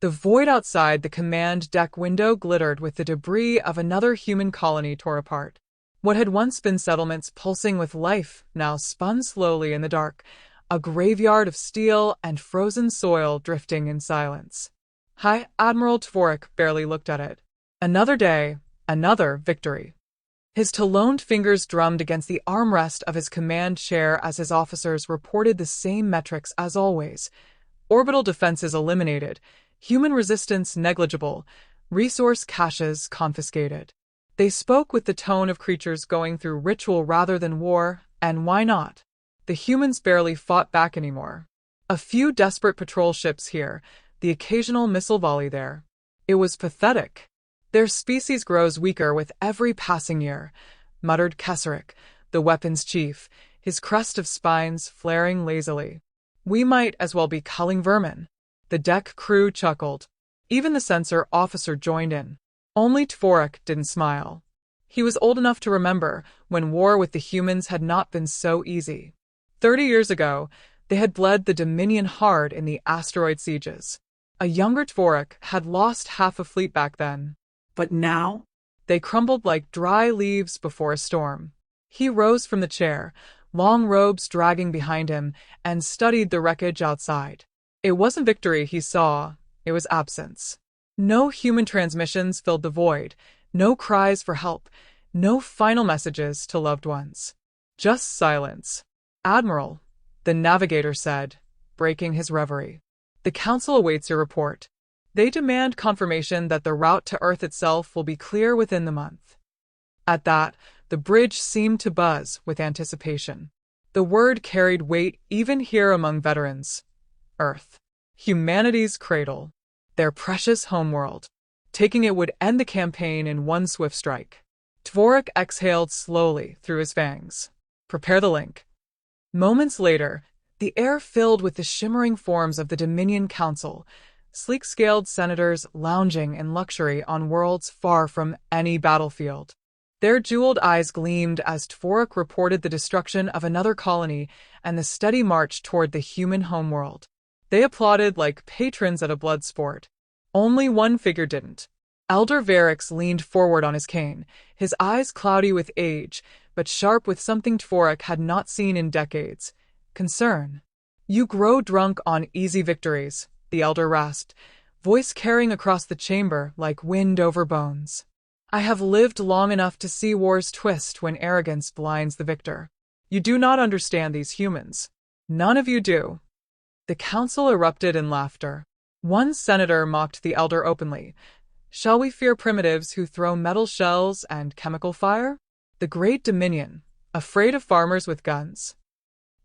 The void outside the command deck window glittered with the debris of another human colony tore apart. What had once been settlements pulsing with life now spun slowly in the dark, a graveyard of steel and frozen soil drifting in silence. High Admiral Tvorak barely looked at it. Another day, another victory. His taloned fingers drummed against the armrest of his command chair as his officers reported the same metrics as always. Orbital defenses eliminated, human resistance negligible, resource caches confiscated. They spoke with the tone of creatures going through ritual rather than war, and why not? The humans barely fought back anymore. A few desperate patrol ships here, the occasional missile volley there. It was pathetic. Their species grows weaker with every passing year, muttered Kesserik, the weapons chief, his crest of spines flaring lazily. We might as well be culling vermin. The deck crew chuckled. Even the sensor officer joined in. Only Tvorak didn't smile. He was old enough to remember when war with the humans had not been so easy. 30 years ago, they had bled the Dominion hard in the asteroid sieges. A younger Tvorak had lost half a fleet back then. But now? They crumbled like dry leaves before a storm. He rose from the chair, long robes dragging behind him, and studied the wreckage outside. It wasn't victory he saw, it was absence. No human transmissions filled the void, no cries for help, no final messages to loved ones. Just silence. Admiral, the navigator said, breaking his reverie. The Council awaits your report. They demand confirmation that the route to Earth itself will be clear within the month. At that, the bridge seemed to buzz with anticipation. The word carried weight even here among veterans. Earth. Humanity's cradle. Their precious homeworld. Taking it would end the campaign in one swift strike. Tvorak exhaled slowly through his fangs. Prepare the link. Moments later, the air filled with the shimmering forms of the Dominion Council, sleek-scaled senators lounging in luxury on worlds far from any battlefield. Their jeweled eyes gleamed as Tvorak reported the destruction of another colony and the steady march toward the human homeworld. They applauded like patrons at a blood sport. Only one figure didn't. Elder Varix leaned forward on his cane, his eyes cloudy with age, but sharp with something Tvorak had not seen in decades. Concern. You grow drunk on easy victories, the elder rasped, voice carrying across the chamber like wind over bones. I have lived long enough to see wars twist when arrogance blinds the victor. You do not understand these humans. None of you do. The council erupted in laughter. One senator mocked the elder openly. Shall we fear primitives who throw metal shells and chemical fire? The great Dominion, afraid of farmers with guns.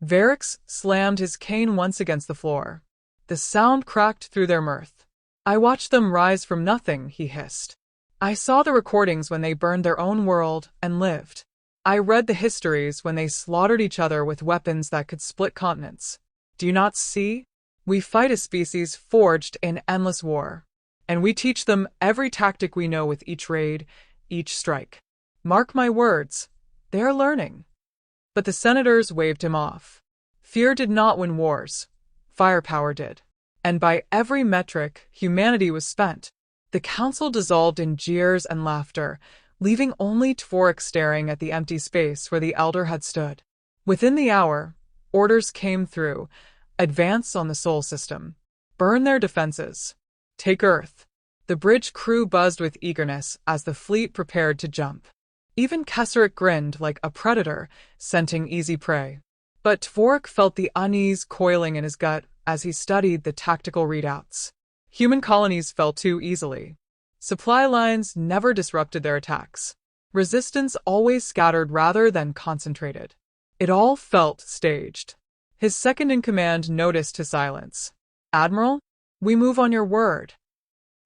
Varix slammed his cane once against the floor. The sound cracked through their mirth. I watched them rise from nothing, he hissed. I saw the recordings when they burned their own world and lived. I read the histories when they slaughtered each other with weapons that could split continents. Do you not see? We fight a species forged in endless war. And we teach them every tactic we know with each raid, each strike. Mark my words, they are learning. But the senators waved him off. Fear did not win wars. Firepower did. And by every metric, humanity was spent. The council dissolved in jeers and laughter, leaving only Tvorak staring at the empty space where the elder had stood. Within the hour, orders came through. Advance on the Sol system. Burn their defenses. Take Earth. The bridge crew buzzed with eagerness as the fleet prepared to jump. Even Kesserik grinned like a predator, scenting easy prey. But Tvorak felt the unease coiling in his gut as he studied the tactical readouts. Human colonies fell too easily. Supply lines never disrupted their attacks. Resistance always scattered rather than concentrated. It all felt staged. His second-in-command noticed his silence. Admiral, we move on your word.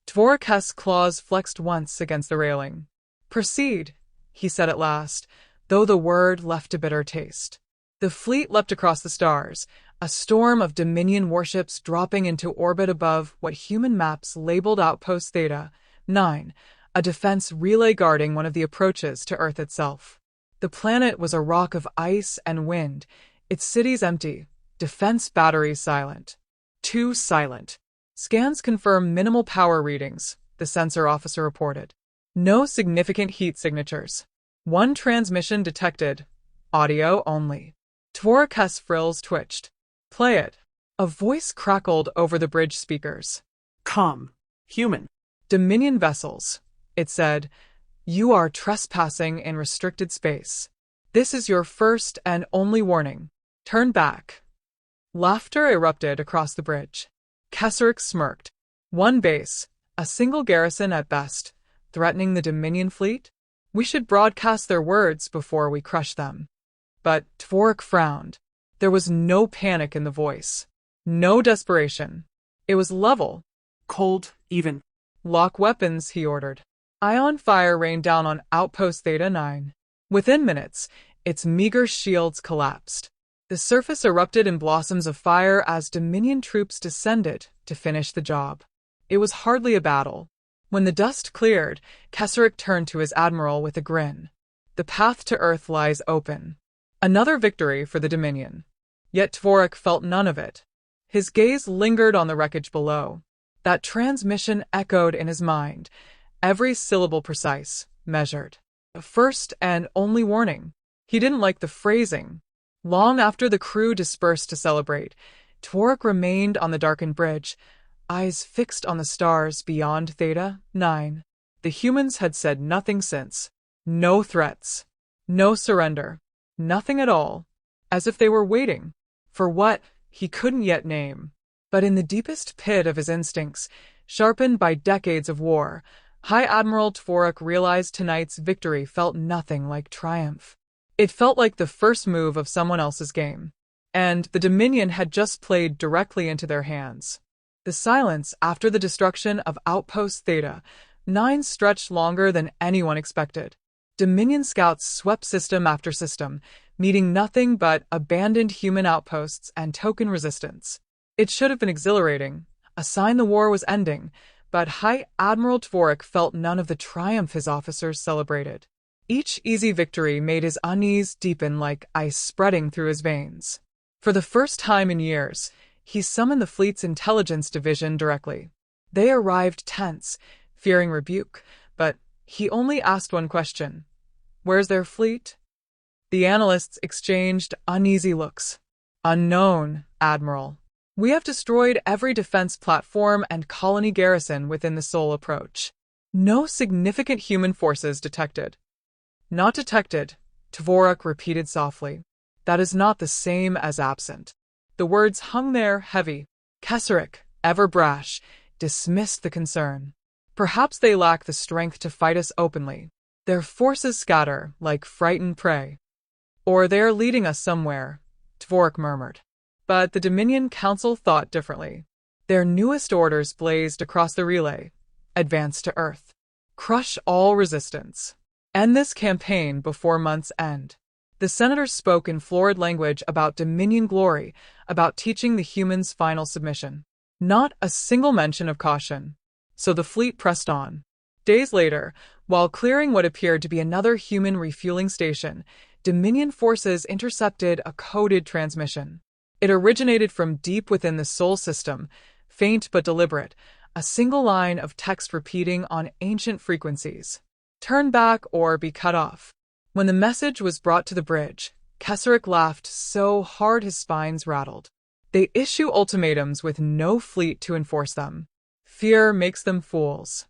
Tvorak's claws flexed once against the railing. Proceed, he said at last, though the word left a bitter taste. The fleet leapt across the stars, a storm of Dominion warships dropping into orbit above what human maps labeled Outpost Theta 9, a defense relay guarding one of the approaches to Earth itself. The planet was a rock of ice and wind, its cities empty, defense batteries silent. Too silent. Scans confirm minimal power readings, the sensor officer reported. No significant heat signatures. One transmission detected. Audio only. Tvorak's frills twitched. Play it. A voice crackled over the bridge speakers. Come, human. Dominion vessels, it said. You are trespassing in restricted space. This is your first and only warning. Turn back. Laughter erupted across the bridge. Keswick smirked. One base, a single garrison at best, threatening the Dominion fleet? We should broadcast their words before we crush them. But Tvorak frowned. There was no panic in the voice. No desperation. It was level. Cold, even. Lock weapons, he ordered. Ion fire rained down on Outpost Theta 9. Within minutes, its meager shields collapsed. The surface erupted in blossoms of fire as Dominion troops descended to finish the job. It was hardly a battle. When the dust cleared, Keswick turned to his admiral with a grin. The path to Earth lies open. Another victory for the Dominion. Yet Tvorak felt none of it. His gaze lingered on the wreckage below. That transmission echoed in his mind, every syllable precise, measured. A first and only warning. He didn't like the phrasing. Long after the crew dispersed to celebrate, Tvorak remained on the darkened bridge, eyes fixed on the stars beyond Theta 9. The humans had said nothing since. No threats. No surrender. Nothing at all. As if they were waiting. For what, he couldn't yet name. But in the deepest pit of his instincts, sharpened by decades of war, High Admiral Tvorak realized tonight's victory felt nothing like triumph. It felt like the first move of someone else's game. And the Dominion had just played directly into their hands. The silence after the destruction of Outpost Theta 9 stretched longer than anyone expected. Dominion scouts swept system after system, meeting nothing but abandoned human outposts and token resistance. It should have been exhilarating, a sign the war was ending, but High Admiral Tvorak felt none of the triumph his officers celebrated. Each easy victory made his unease deepen like ice spreading through his veins. For the first time in years, he summoned the fleet's intelligence division directly. They arrived tense, fearing rebuke, but he only asked one question. Where's their fleet? The analysts exchanged uneasy looks. Unknown, Admiral. We have destroyed every defense platform and colony garrison within the Sol approach. No significant human forces detected. Not detected, Tvorak repeated softly. That is not the same as absent. The words hung there heavy. Keswick, ever brash, dismissed the concern. Perhaps they lack the strength to fight us openly. Their forces scatter like frightened prey. Or they are leading us somewhere, Tvorak murmured. But the Dominion Council thought differently. Their newest orders blazed across the relay. Advance to Earth. Crush all resistance. End this campaign before month's end. The senators spoke in florid language about Dominion glory, about teaching the humans final submission. Not a single mention of caution. So the fleet pressed on. Days later, while clearing what appeared to be another human refueling station, Dominion forces intercepted a coded transmission. It originated from deep within the Sol system, faint but deliberate, a single line of text repeating on ancient frequencies. Turn back or be cut off. When the message was brought to the bridge, Keswick laughed so hard his spines rattled. They issue ultimatums with no fleet to enforce them. Fear makes them fools.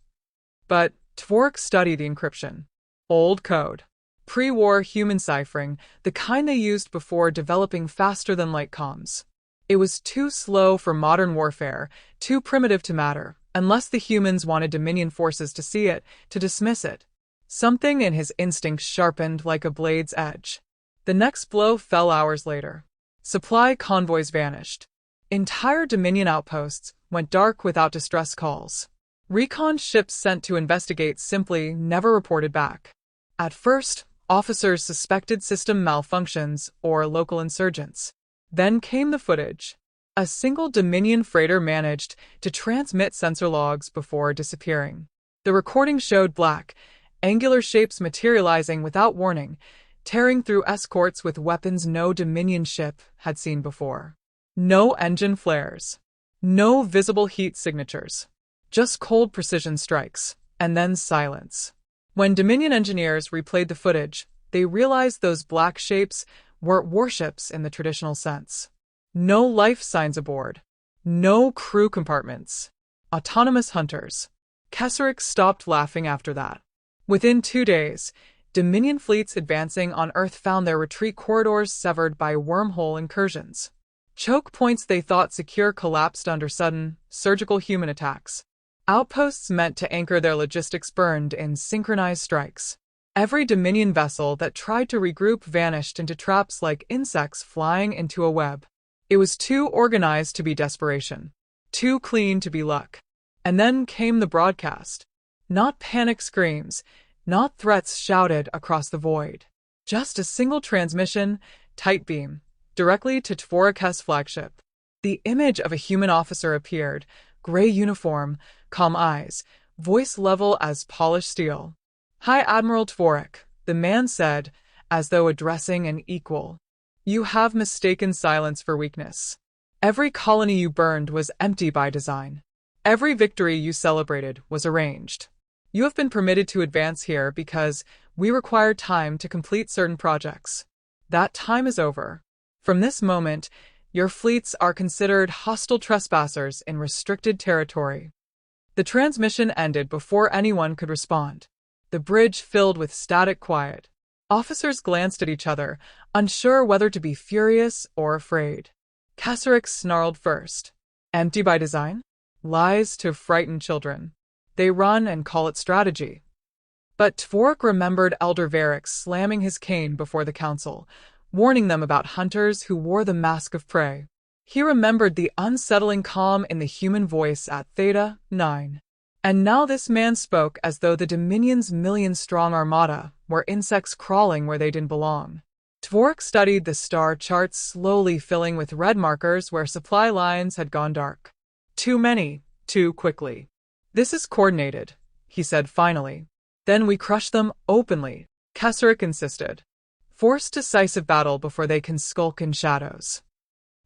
But Tvorak studied the encryption. Old code. Pre-war human ciphering, the kind they used before developing faster-than-light comms. It was too slow for modern warfare, too primitive to matter, unless the humans wanted Dominion forces to see it, to dismiss it. Something in his instincts sharpened like a blade's edge. The next blow fell hours later. Supply convoys vanished. Entire Dominion outposts went dark without distress calls. Recon ships sent to investigate simply never reported back. At first, officers suspected system malfunctions or local insurgents. Then came the footage. A single Dominion freighter managed to transmit sensor logs before disappearing. The recording showed black, angular shapes materializing without warning, tearing through escorts with weapons no Dominion ship had seen before. No engine flares. No visible heat signatures. Just cold precision strikes, and then silence. When Dominion engineers replayed the footage, they realized those black shapes weren't warships in the traditional sense. No life signs aboard. No crew compartments. Autonomous hunters. Keswick stopped laughing after that. Within 2 days, Dominion fleets advancing on Earth found their retreat corridors severed by wormhole incursions. Choke points they thought secure collapsed under sudden, surgical human attacks. Outposts meant to anchor their logistics burned in synchronized strikes. Every Dominion vessel that tried to regroup vanished into traps like insects flying into a web. It was too organized to be desperation. Too clean to be luck. And then came the broadcast. Not panic screams, not threats shouted across the void. Just a single transmission, tight beam, directly to Tvorik's flagship. The image of a human officer appeared, gray uniform, calm eyes, voice level as polished steel. "Hi, Admiral Tvorik," the man said, as though addressing an equal. "You have mistaken silence for weakness. Every colony you burned was empty by design. Every victory you celebrated was arranged. You have been permitted to advance here because we require time to complete certain projects. That time is over. From this moment, your fleets are considered hostile trespassers in restricted territory." The transmission ended before anyone could respond. The bridge filled with static quiet. Officers glanced at each other, unsure whether to be furious or afraid. Keswick snarled first. "Empty by design? Lies to frighten children. They run and call it strategy." But Tvorik remembered Elder Varric slamming his cane before the council, warning them about hunters who wore the mask of prey. He remembered the unsettling calm in the human voice at Theta 9. And now this man spoke as though the Dominion's million-strong armada were insects crawling where they didn't belong. Tvorik studied the star charts slowly filling with red markers where supply lines had gone dark. Too many, too quickly. "This is coordinated," he said finally. "Then we crush them openly," Keswick insisted. "Force decisive battle before they can skulk in shadows."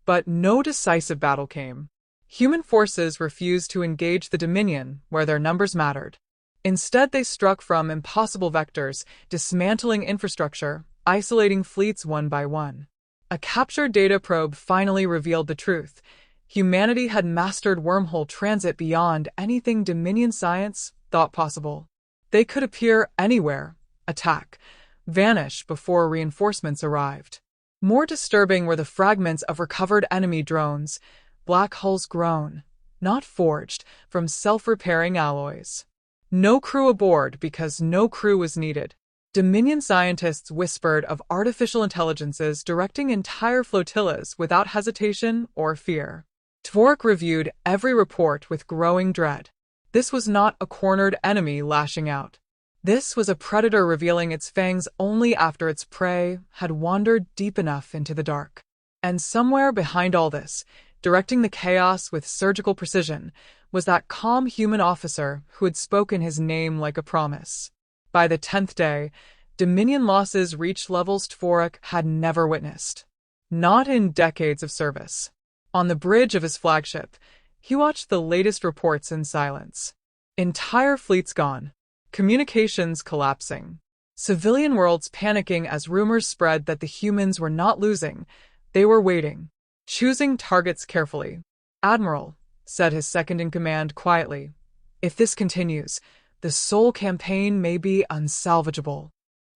But no decisive battle came. Human forces refused to engage the Dominion where their numbers mattered. Instead, they struck from impossible vectors, dismantling infrastructure, isolating fleets one by one. A captured data probe finally revealed the truth. Humanity had mastered wormhole transit beyond anything Dominion science thought possible. They could appear anywhere, attack, vanish before reinforcements arrived. More disturbing were the fragments of recovered enemy drones, black hulls grown, not forged, from self-repairing alloys. No crew aboard because no crew was needed. Dominion scientists whispered of artificial intelligences directing entire flotillas without hesitation or fear. Tvorik reviewed every report with growing dread. This was not a cornered enemy lashing out. This was a predator revealing its fangs only after its prey had wandered deep enough into the dark. And somewhere behind all this, directing the chaos with surgical precision, was that calm human officer who had spoken his name like a promise. By the 10th day, Dominion losses reached levels Tvorik had never witnessed. Not in decades of service. On the bridge of his flagship, he watched the latest reports in silence. Entire fleets gone. Communications collapsing. Civilian worlds panicking as rumors spread that the humans were not losing. They were waiting. Choosing targets carefully. "Admiral," said his second-in-command quietly, "if this continues, the Sol campaign may be unsalvageable."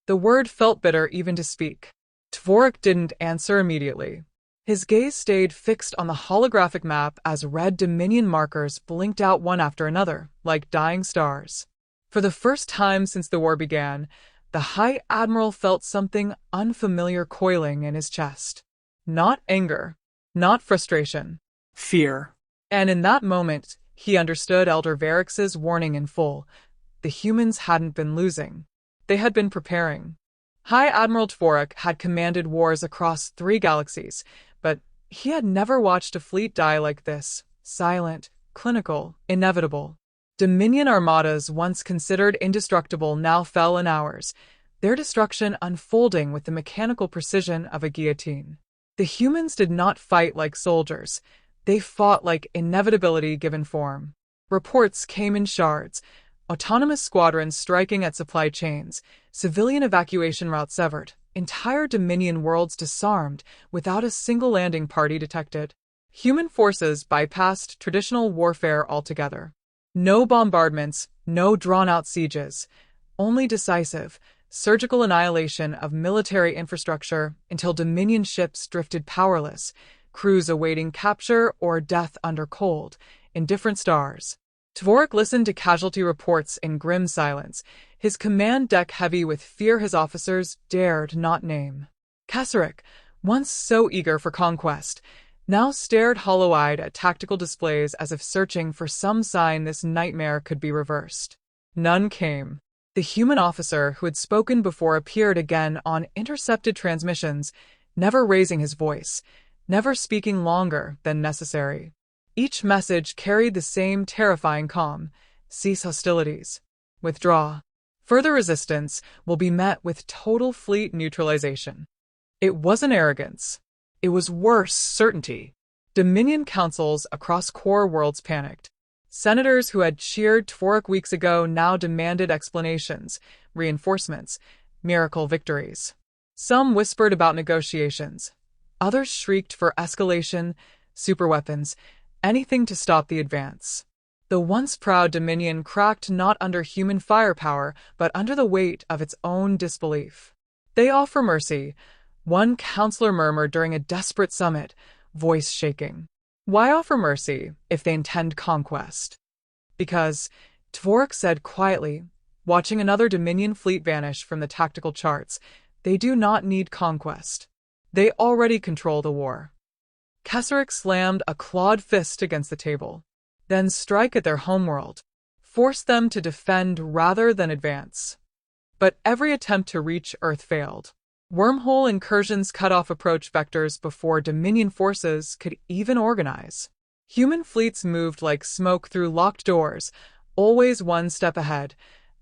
The word felt bitter even to speak. Tvorik didn't answer immediately. His gaze stayed fixed on the holographic map as red Dominion markers blinked out one after another, like dying stars. For the first time since the war began, the High Admiral felt something unfamiliar coiling in his chest. Not anger, not frustration. Fear. And in that moment, he understood Elder Varric's warning in full. The humans hadn't been losing. They had been preparing. High Admiral Tvorik had commanded wars across 3 galaxies, but he had never watched a fleet die like this, silent, clinical, inevitable. Dominion armadas, once considered indestructible, now fell in hours, their destruction unfolding with the mechanical precision of a guillotine. The humans did not fight like soldiers. They fought like inevitability given form. Reports came in shards, autonomous squadrons striking at supply chains, civilian evacuation routes severed, entire Dominion worlds disarmed without a single landing party detected. Human forces bypassed traditional warfare altogether. No bombardments, no drawn-out sieges, only decisive, surgical annihilation of military infrastructure until Dominion ships drifted powerless, crews awaiting capture or death under cold, indifferent stars. Tvorak listened to casualty reports in grim silence, his command deck heavy with fear his officers dared not name. Keswick, once so eager for conquest, now stared hollow-eyed at tactical displays as if searching for some sign this nightmare could be reversed. None came. The human officer who had spoken before appeared again on intercepted transmissions, never raising his voice, never speaking longer than necessary. Each message carried the same terrifying calm: cease hostilities. Withdraw. Further resistance will be met with total fleet neutralization. It wasn't arrogance. It was worse, certainty. Dominion councils across core worlds panicked. Senators who had cheered Tvorak weeks ago now demanded explanations, reinforcements, miracle victories. Some whispered about negotiations. Others shrieked for escalation, superweapons, anything to stop the advance. The once proud Dominion cracked not under human firepower, but under the weight of its own disbelief. They offer mercy, one counselor murmured during a desperate summit, voice shaking. Why offer mercy if they intend conquest? Because, Tvorak said quietly, watching another Dominion fleet vanish from the tactical charts, they do not need conquest. They already control the war. Keswick slammed a clawed fist against the table. Then strike at their homeworld. Force them to defend rather than advance. But every attempt to reach Earth failed. Wormhole incursions cut off approach vectors before Dominion forces could even organize. Human fleets moved like smoke through locked doors, always one step ahead,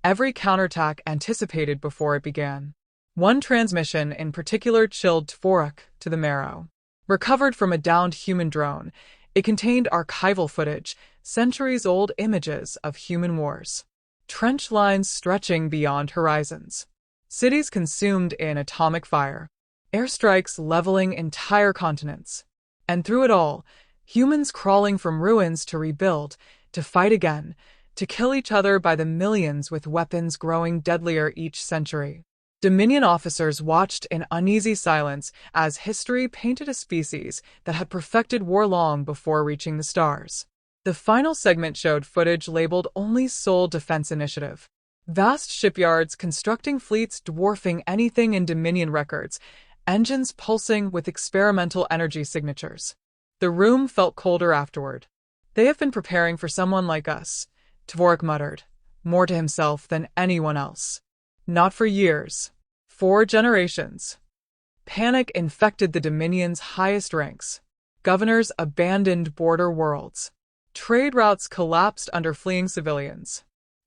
every counterattack anticipated before it began. One transmission in particular chilled Tvorak to the marrow. Recovered from a downed human drone, it contained archival footage, centuries-old images of human wars. Trench lines stretching beyond horizons. Cities consumed in atomic fire. Airstrikes leveling entire continents. And through it all, humans crawling from ruins to rebuild, to fight again, to kill each other by the millions with weapons growing deadlier each century. Dominion officers watched in uneasy silence as history painted a species that had perfected war long before reaching the stars. The final segment showed footage labeled only Sole Defense Initiative. Vast shipyards constructing fleets dwarfing anything in Dominion records, engines pulsing with experimental energy signatures. The room felt colder afterward. They have been preparing for someone like us, Tvorak muttered, more to himself than anyone else. Not for years. 4 generations. Panic infected the Dominion's highest ranks. Governors abandoned border worlds. Trade routes collapsed under fleeing civilians.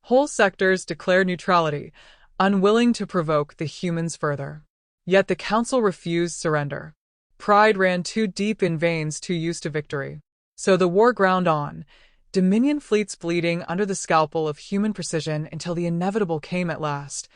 Whole sectors declared neutrality, unwilling to provoke the humans further. Yet the Council refused surrender. Pride ran too deep in veins too used to victory. So the war ground on, Dominion fleets bleeding under the scalpel of human precision until the inevitable came at last.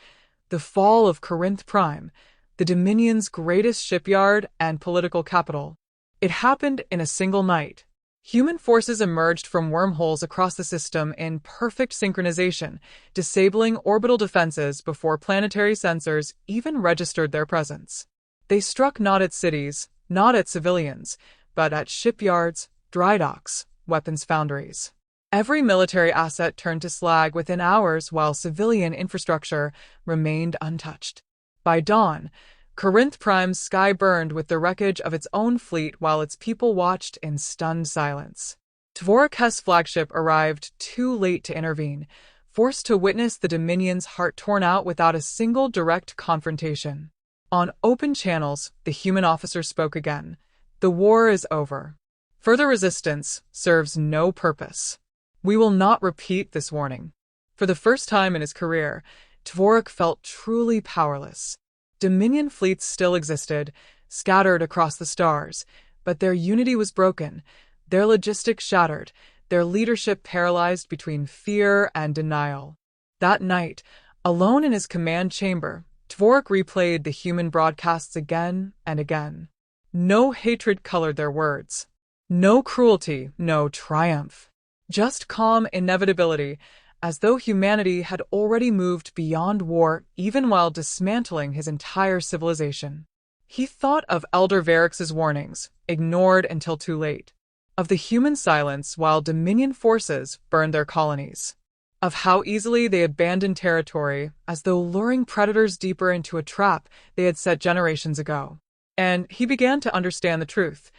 The fall of Corinth Prime, the Dominion's greatest shipyard and political capital. It happened in a single night. Human forces emerged from wormholes across the system in perfect synchronization, disabling orbital defenses before planetary sensors even registered their presence. They struck not at cities, not at civilians, but at shipyards, dry docks, weapons foundries. Every military asset turned to slag within hours while civilian infrastructure remained untouched. By dawn, Corinth Prime's sky burned with the wreckage of its own fleet while its people watched in stunned silence. Tvorak's flagship arrived too late to intervene, forced to witness the Dominion's heart torn out without a single direct confrontation. On open channels, the human officer spoke again. The war is over. Further resistance serves no purpose. We will not repeat this warning. For the first time in his career, Tvorak felt truly powerless. Dominion fleets still existed, scattered across the stars, but their unity was broken, their logistics shattered, their leadership paralyzed between fear and denial. That night, alone in his command chamber, Dvorak replayed the human broadcasts again and again. No hatred colored their words. No cruelty, no triumph. Just calm inevitability, as though humanity had already moved beyond war even while dismantling his entire civilization. He thought of Elder Varix's warnings, ignored until too late. Of the human silence while Dominion forces burned their colonies. Of how easily they abandoned territory as though luring predators deeper into a trap they had set generations ago. And he began to understand the truth.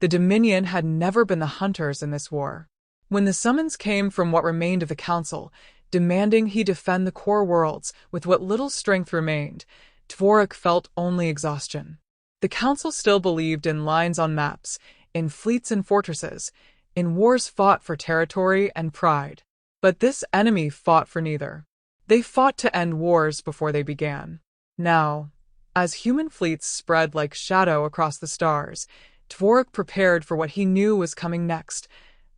The Dominion had never been the hunters in this war. When the summons came from what remained of the Council, demanding he defend the core worlds with what little strength remained, Dvorak felt only exhaustion. The Council still believed in lines on maps, in fleets and fortresses, in wars fought for territory and pride. But this enemy fought for neither. They fought to end wars before they began. Now, as human fleets spread like shadow across the stars, Dvorak prepared for what he knew was coming next,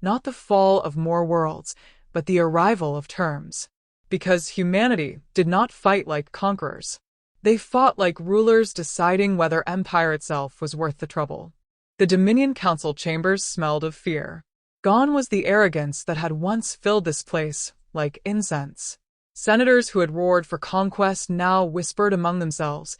not the fall of more worlds, but the arrival of terms. Because humanity did not fight like conquerors. They fought like rulers deciding whether empire itself was worth the trouble. The Dominion Council chambers smelled of fear. Gone was the arrogance that had once filled this place, like incense. Senators who had roared for conquest now whispered among themselves,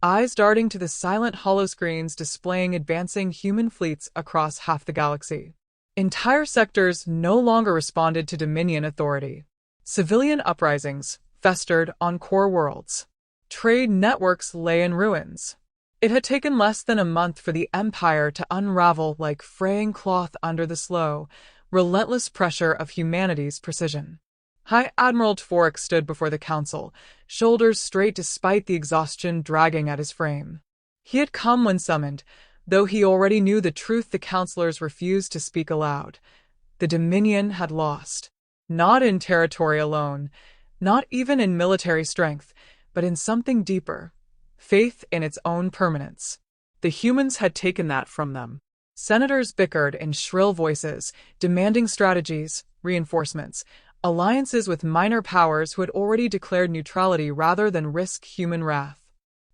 eyes darting to the silent holoscreens displaying advancing human fleets across half the galaxy. Entire sectors no longer responded to Dominion authority. Civilian uprisings festered on core worlds. Trade networks lay in ruins. It had taken less than a month for the Empire to unravel like fraying cloth under the slow, relentless pressure of humanity's precision. High Admiral Dvorak stood before the Council, shoulders straight despite the exhaustion dragging at his frame. He had come when summoned, though he already knew the truth the councillors refused to speak aloud. The Dominion had lost. Not in territory alone, not even in military strength, but in something deeper. Faith in its own permanence. The humans had taken that from them. Senators bickered in shrill voices, demanding strategies, reinforcements, alliances with minor powers who had already declared neutrality rather than risk human wrath.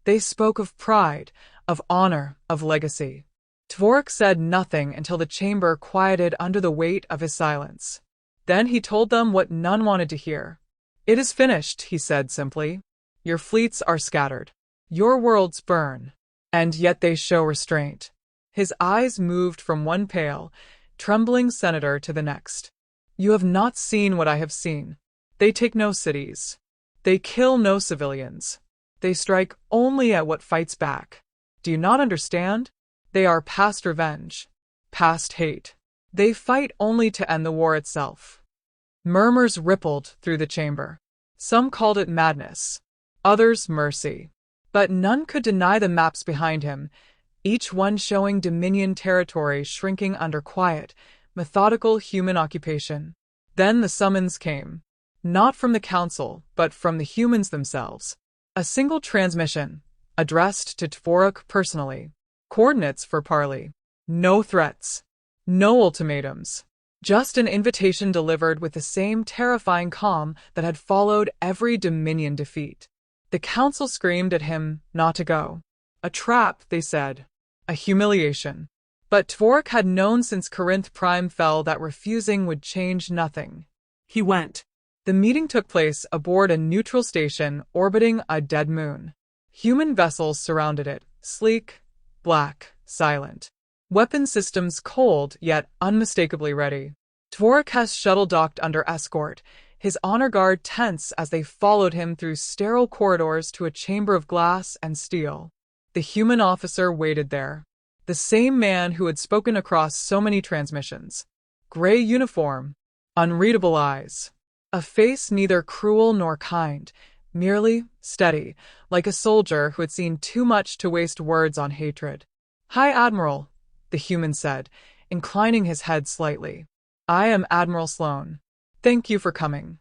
They spoke of pride, of honor, of legacy. Dvorak said nothing until the chamber quieted under the weight of his silence. Then he told them what none wanted to hear. "It is finished," he said simply. "Your fleets are scattered. Your worlds burn, and yet they show restraint." His eyes moved from one pale, trembling senator to the next. "You have not seen what I have seen. They take no cities. They kill no civilians. They strike only at what fights back. Do you not understand? They are past revenge, past hate. They fight only to end the war itself." Murmurs rippled through the chamber. Some called it madness, others mercy. But none could deny the maps behind him, each one showing Dominion territory shrinking under quiet, methodical human occupation. Then the summons came. Not from the Council, but from the humans themselves. A single transmission, addressed to Dvorak personally. Coordinates for parley. No threats. No ultimatums. Just an invitation delivered with the same terrifying calm that had followed every Dominion defeat. The Council screamed at him not to go. A trap, they said. A humiliation. But Dvorak had known since Corinth Prime fell that refusing would change nothing. He went. The meeting took place aboard a neutral station orbiting a dead moon. Human vessels surrounded it, sleek, black, silent. Weapon systems cold yet unmistakably ready. Dvorak has shuttle docked under escort, his honor guard tense as they followed him through sterile corridors to a chamber of glass and steel. The human officer waited there. The same man who had spoken across so many transmissions. Gray uniform, unreadable eyes. A face neither cruel nor kind, merely steady, like a soldier who had seen too much to waste words on hatred. "High Admiral," the human said, inclining his head slightly. "I am Admiral Sloane. Thank you for coming."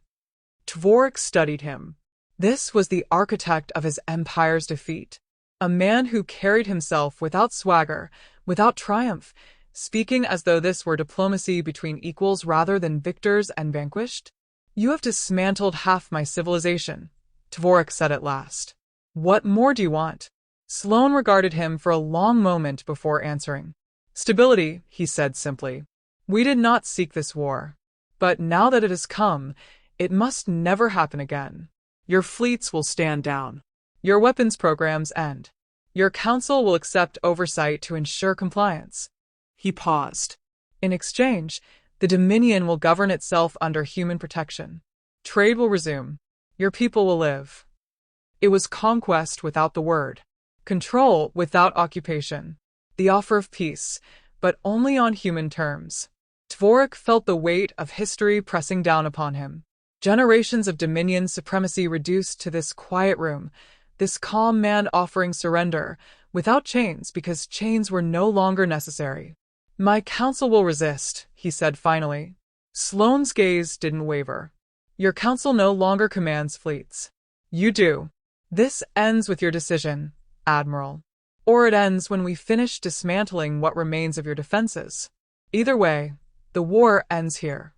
Dvorak studied him. This was the architect of his empire's defeat. A man who carried himself without swagger, without triumph, speaking as though this were diplomacy between equals rather than victors and vanquished. "You have dismantled half my civilization," Dvorak said at last. "What more do you want?" Sloane regarded him for a long moment before answering. "Stability," he said simply. "We did not seek this war. But now that it has come, it must never happen again. Your fleets will stand down. Your weapons programs end. Your council will accept oversight to ensure compliance." He paused. "In exchange, the Dominion will govern itself under human protection. Trade will resume. Your people will live." It was conquest without the word. Control without occupation. The offer of peace, but only on human terms. Dvorak felt the weight of history pressing down upon him. Generations of Dominion supremacy reduced to this quiet room, this calm man offering surrender, without chains because chains were no longer necessary. "My council will resist," he said finally. Sloane's gaze didn't waver. "Your council no longer commands fleets. You do. This ends with your decision, Admiral. Or it ends when we finish dismantling what remains of your defenses. Either way, the war ends here."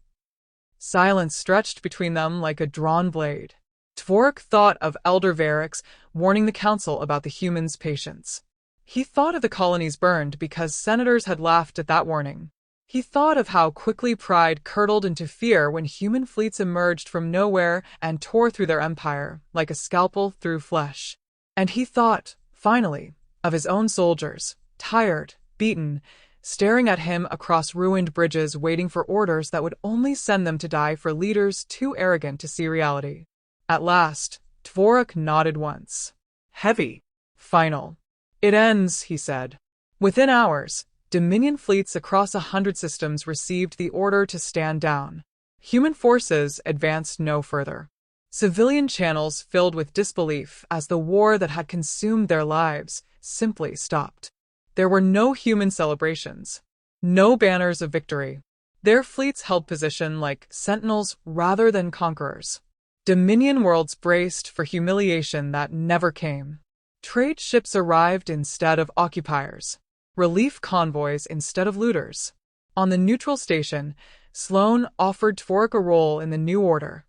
Silence stretched between them like a drawn blade. Dvorak thought of Elder Varix warning the council about the humans' patience. He thought of the colonies burned because senators had laughed at that warning. He thought of how quickly pride curdled into fear when human fleets emerged from nowhere and tore through their empire like a scalpel through flesh. And he thought, finally, of his own soldiers, tired, beaten, staring at him across ruined bridges waiting for orders that would only send them to die for leaders too arrogant to see reality. At last, Dvorak nodded once. Heavy. Final. "It ends," he said. Within hours, Dominion fleets across 100 systems received the order to stand down. Human forces advanced no further. Civilian channels filled with disbelief as the war that had consumed their lives simply stopped. There were no human celebrations, no banners of victory. Their fleets held position like sentinels rather than conquerors. Dominion worlds braced for humiliation that never came. Trade ships arrived instead of occupiers. Relief convoys instead of looters. On the neutral station, Sloane offered Dvorak a role in the new order,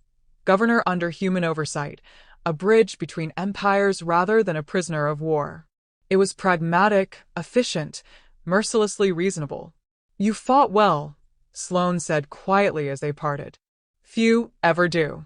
governor under human oversight, a bridge between empires rather than a prisoner of war. It was pragmatic, efficient, mercilessly reasonable. "You fought well," Sloane said quietly as they parted. "Few ever do."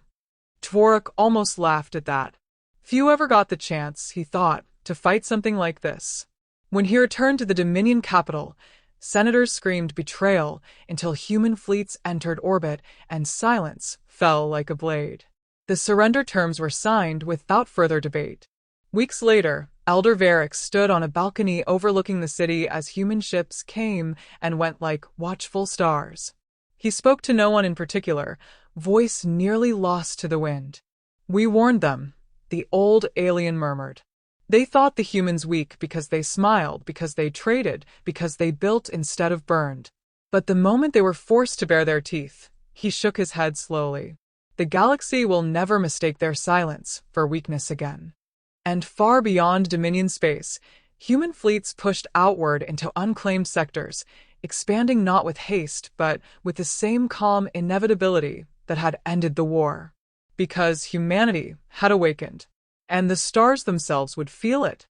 Dvorak almost laughed at that. Few ever got the chance, he thought, to fight something like this. When he returned to the Dominion capital, senators screamed betrayal until human fleets entered orbit and silence fell like a blade. The surrender terms were signed without further debate. Weeks later, Elder Varix stood on a balcony overlooking the city as human ships came and went like watchful stars. He spoke to no one in particular, voice nearly lost to the wind. "We warned them," the old alien murmured. "They thought the humans weak because they smiled, because they traded, because they built instead of burned. But the moment they were forced to bare their teeth," he shook his head slowly, "the galaxy will never mistake their silence for weakness again." And far beyond Dominion space, human fleets pushed outward into unclaimed sectors, expanding not with haste but with the same calm inevitability that had ended the war. Because humanity had awakened. And the stars themselves would feel it.